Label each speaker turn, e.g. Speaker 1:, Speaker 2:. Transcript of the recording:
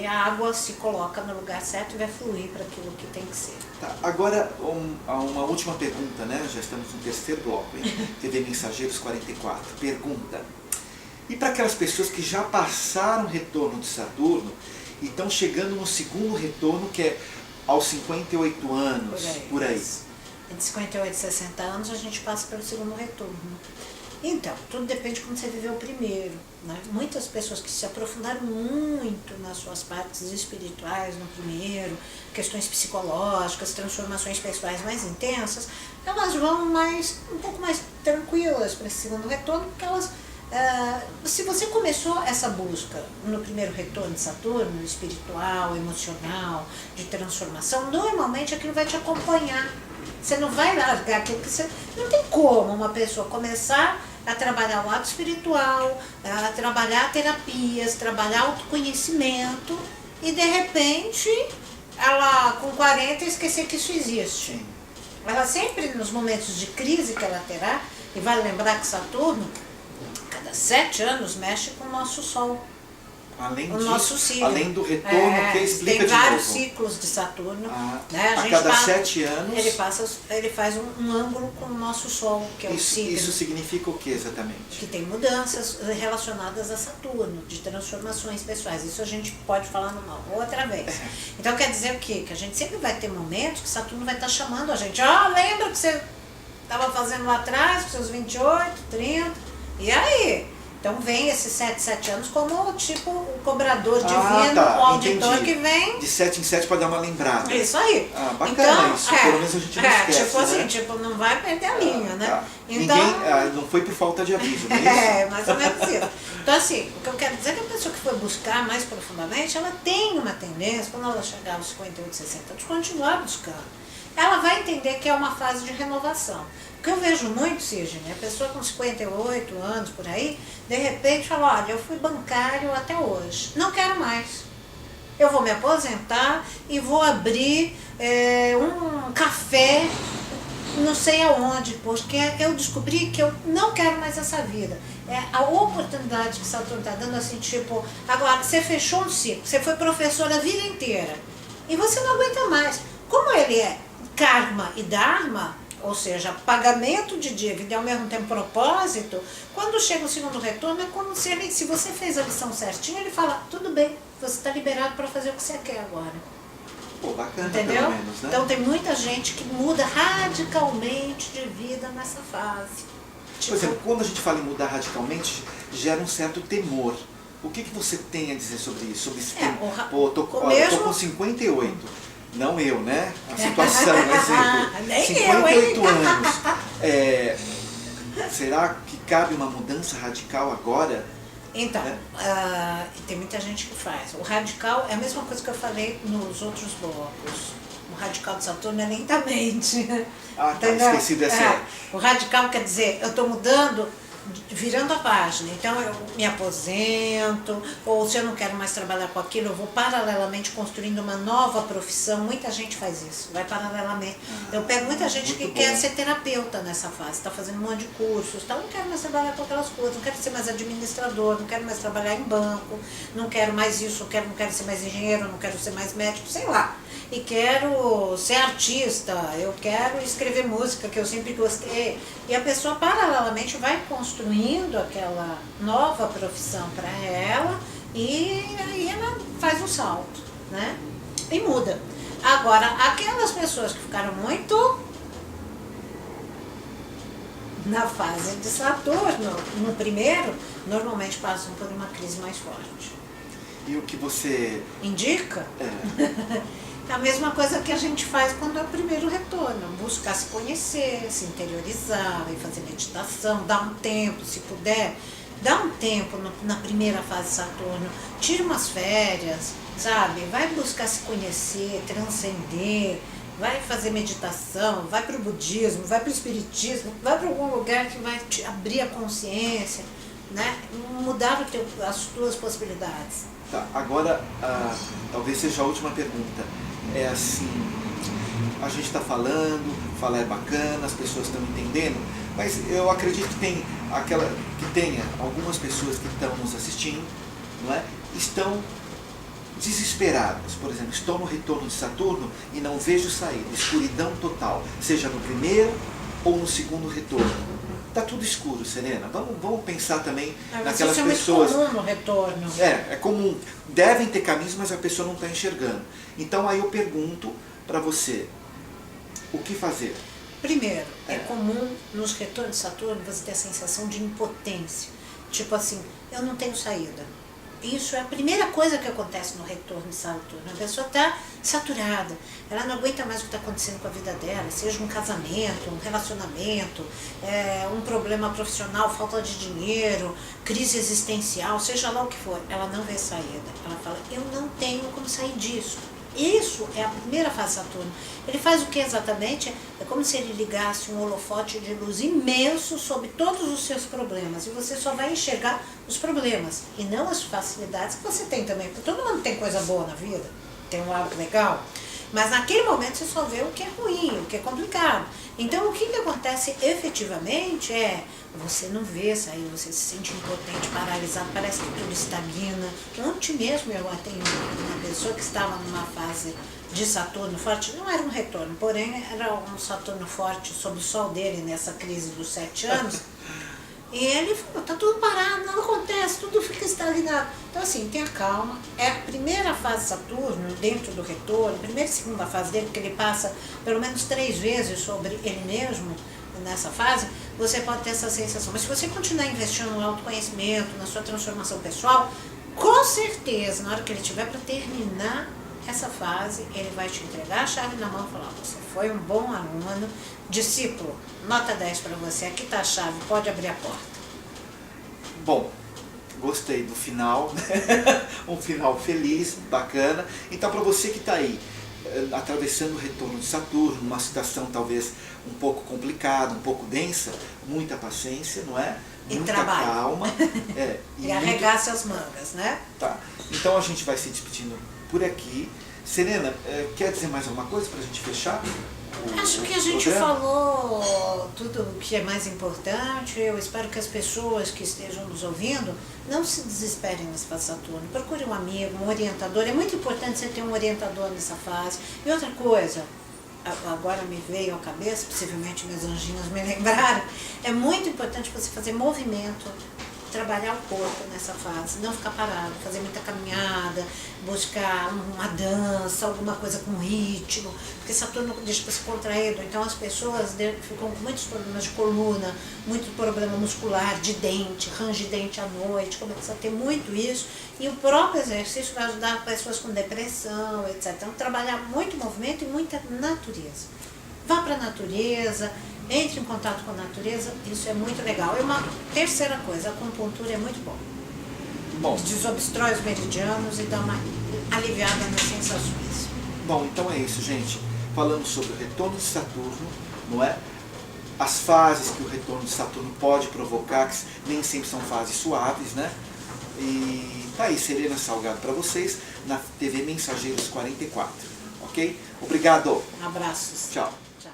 Speaker 1: a água se coloca no lugar certo e vai fluir para aquilo que tem que ser.
Speaker 2: Tá, agora uma última pergunta, né? Já estamos no terceiro bloco, hein? TV Mensageiros 44. Pergunta: e para aquelas pessoas que já passaram o retorno de Saturno e estão chegando no segundo retorno, que é aos 58 anos, por aí?
Speaker 1: Entre 58 e 60 anos a gente passa pelo segundo retorno. Então, tudo depende de como você viveu o primeiro, né? Muitas pessoas que se aprofundaram muito nas suas partes espirituais no primeiro, questões psicológicas, transformações pessoais mais intensas, elas vão um pouco mais tranquilas para esse segundo retorno, porque elas, se você começou essa busca no primeiro retorno de Saturno, espiritual, emocional, de transformação, normalmente aquilo vai te acompanhar. Você não vai largar aquilo que você... Não tem como uma pessoa começar a trabalhar o lado espiritual, a trabalhar terapias, trabalhar autoconhecimento e de repente ela com 40 esquecer que isso existe.
Speaker 2: Sim.
Speaker 1: Ela sempre nos momentos de crise que ela terá, e vale lembrar que Saturno, cada 7 anos mexe com o nosso Sol.
Speaker 2: Além
Speaker 1: o
Speaker 2: disso,
Speaker 1: nosso signo.
Speaker 2: além do retorno que explica
Speaker 1: tem
Speaker 2: de
Speaker 1: vários
Speaker 2: novo.
Speaker 1: ciclos de Saturno.
Speaker 2: Né? A cada 7 anos...
Speaker 1: Ele faz um ângulo com o nosso Sol, que é o signo.
Speaker 2: Isso significa o que exatamente?
Speaker 1: Que tem mudanças relacionadas a Saturno, de transformações pessoais. Isso a gente pode falar numa outra vez. Então quer dizer o quê? Que a gente sempre vai ter momentos que Saturno vai estar chamando a gente. Lembra que você estava fazendo lá atrás, com seus 28, 30, e aí? Então vem esses 7 anos como tipo o cobrador divino, o auditor, entendi. Que vem...
Speaker 2: De 7 em 7 para dar uma lembrada.
Speaker 1: Isso aí.
Speaker 2: Bacana
Speaker 1: então,
Speaker 2: isso, pelo menos a gente não esquece,
Speaker 1: tipo assim,
Speaker 2: né?
Speaker 1: tipo, não vai perder a linha, né?
Speaker 2: Tá.
Speaker 1: Então,
Speaker 2: Ninguém, não foi por falta de aviso, não é isso?
Speaker 1: Mais ou menos isso. Então assim, o que eu quero dizer é que a pessoa que for buscar mais profundamente, ela tem uma tendência, quando ela chegar aos 58, 60, de continuar buscando. Ela vai entender que é uma fase de renovação. O que eu vejo muito, Sidney, a pessoa com 58 anos, por aí, de repente fala, olha, eu fui bancário até hoje, não quero mais. Eu vou me aposentar e vou abrir um café, não sei aonde, porque eu descobri que eu não quero mais essa vida. É a oportunidade que Saturno está dando, assim, tipo, agora, você fechou um ciclo, você foi professor a vida inteira, e você não aguenta mais. Como ele é karma e dharma, ou seja, pagamento de dívida e ao mesmo tempo propósito, quando chega o segundo retorno, é como se você fez a lição certinho, ele fala, tudo bem, você está liberado para fazer o que você quer agora.
Speaker 2: Pô, bacana,
Speaker 1: entendeu?
Speaker 2: Pelo menos, né?
Speaker 1: Então tem muita gente que muda radicalmente de vida nessa fase.
Speaker 2: Por exemplo, quando a gente fala em mudar radicalmente, gera um certo temor. O que você tem a dizer sobre isso? Sobre esse temor? Pô, tô com 58. Não eu, né? A situação, exemplo.
Speaker 1: Nem
Speaker 2: 58
Speaker 1: eu,
Speaker 2: anos. Será que cabe uma mudança radical agora?
Speaker 1: Então, tem muita gente que faz. O radical é a mesma coisa que eu falei nos outros blocos. O radical de Saturno é lentamente.
Speaker 2: Tá, esqueci dessa.
Speaker 1: O radical quer dizer, eu estou mudando, virando a página, então eu me aposento, ou se eu não quero mais trabalhar com aquilo, eu vou paralelamente construindo uma nova profissão. Muita gente faz isso, vai paralelamente. Eu pego muita gente que quer ser terapeuta nessa fase, está fazendo um monte de cursos, então não quero mais trabalhar com aquelas coisas, não quero ser mais administrador, não quero mais trabalhar em banco, não quero mais isso, não quero ser mais engenheiro, não quero ser mais médico, sei lá. E quero ser artista, eu quero escrever música, que eu sempre gostei. E a pessoa paralelamente vai construindo aquela nova profissão para ela e aí ela faz um salto, né? E muda. Agora, aquelas pessoas que ficaram muito na fase de Saturno, no primeiro, normalmente passam por uma crise mais forte.
Speaker 2: E o que você...
Speaker 1: indica? É a mesma coisa que a gente faz quando é o primeiro retorno, buscar se conhecer, se interiorizar, vai fazer meditação, dar um tempo, se puder, dá um tempo na primeira fase de Saturno, tira umas férias, sabe? Vai buscar se conhecer, transcender, vai fazer meditação, vai para o budismo, vai para o espiritismo, vai para algum lugar que vai te abrir a consciência, né? Mudar as tuas possibilidades.
Speaker 2: Tá, agora, talvez seja a última pergunta. É assim, a gente está falando, falar é bacana, as pessoas estão entendendo, mas eu acredito que tenha algumas pessoas que estão nos assistindo, não é? Estão desesperadas. Por exemplo, estou no retorno de Saturno e não vejo saída, escuridão total, seja no primeiro ou no segundo retorno. Está tudo escuro, Serena. Vamos pensar também naquelas
Speaker 1: isso
Speaker 2: pessoas...
Speaker 1: é muito comum no retorno.
Speaker 2: É comum. Devem ter caminhos, mas a pessoa não está enxergando. Então aí eu pergunto para você, o que fazer?
Speaker 1: Primeiro, é comum nos retornos de Saturno você ter a sensação de impotência. Tipo assim, eu não tenho saída. Isso é a primeira coisa que acontece no retorno de Saturno. A pessoa está saturada, ela não aguenta mais o que está acontecendo com a vida dela, seja um casamento, um relacionamento, um problema profissional, falta de dinheiro, crise existencial, seja lá o que for, ela não vê saída. Ela fala, eu não tenho como sair disso. Isso é a primeira fase de Saturno. Ele faz o que exatamente? É como se ele ligasse um holofote de luz imenso sobre todos os seus problemas. E você só vai enxergar os problemas e não as facilidades que você tem também. Porque todo mundo tem coisa boa na vida, tem um lado legal. Mas naquele momento você só vê o que é ruim, o que é complicado. Então o que acontece efetivamente é, você não vê sair, você se sente impotente, paralisado, parece que tudo estagna. Ontem mesmo eu atendi uma pessoa que estava numa fase de Saturno forte, não era um retorno, porém era um Saturno forte sob o sol dele nessa crise dos 7 anos. E ele falou, tá tudo parado, não acontece, tudo fica estagnado. Então assim, tenha calma. É a primeira fase de Saturno, dentro do retorno, a primeira e segunda fase dele, que ele passa pelo menos 3 vezes sobre ele mesmo, nessa fase, você pode ter essa sensação. Mas se você continuar investindo no autoconhecimento, na sua transformação pessoal, com certeza, na hora que ele tiver para terminar essa fase, ele vai te entregar a chave na mão e falar, você foi um bom aluno, discípulo, nota 10 para você, aqui está a chave, pode abrir a porta.
Speaker 2: Bom, gostei do final, um final feliz, bacana. Então para você que está aí, atravessando o retorno de Saturno, uma situação talvez um pouco complicada, um pouco densa, muita paciência, não é? Muita calma.
Speaker 1: E arregace as mangas, né?
Speaker 2: Tá. Então a gente vai se despedindo por aqui. Serena, quer dizer mais alguma coisa para a gente fechar?
Speaker 1: Acho que a gente falou tudo o que é mais importante. Eu espero que as pessoas que estejam nos ouvindo não se desesperem nessa fase de Saturno. Procure um amigo, um orientador. É muito importante você ter um orientador nessa fase. E outra coisa, agora me veio à cabeça, possivelmente meus anjinhos me lembraram, é muito importante você fazer movimento, trabalhar o corpo nessa fase, não ficar parado, fazer muita caminhada, buscar uma dança, alguma coisa com ritmo, porque Saturno deixa você contraído, então as pessoas ficam com muitos problemas de coluna, muito problema muscular, de dente, range de dente à noite, começa a ter muito isso, e o próprio exercício vai ajudar pessoas com depressão, etc. Então trabalhar muito movimento e muita natureza. Vá para a natureza, entre em contato com a natureza, isso é muito legal. E uma terceira coisa, a acupuntura é muito bom. Desobstrói os meridianos e dá uma aliviada nas sensações.
Speaker 2: Bom, então é isso, gente. Falamos sobre o retorno de Saturno, não é? As fases que o retorno de Saturno pode provocar, que nem sempre são fases suaves, né? E tá aí, Serena Salgado para vocês, na TV Mensageiros 44, ok? Obrigado.
Speaker 1: Abraços.
Speaker 2: Tchau.
Speaker 1: Tchau.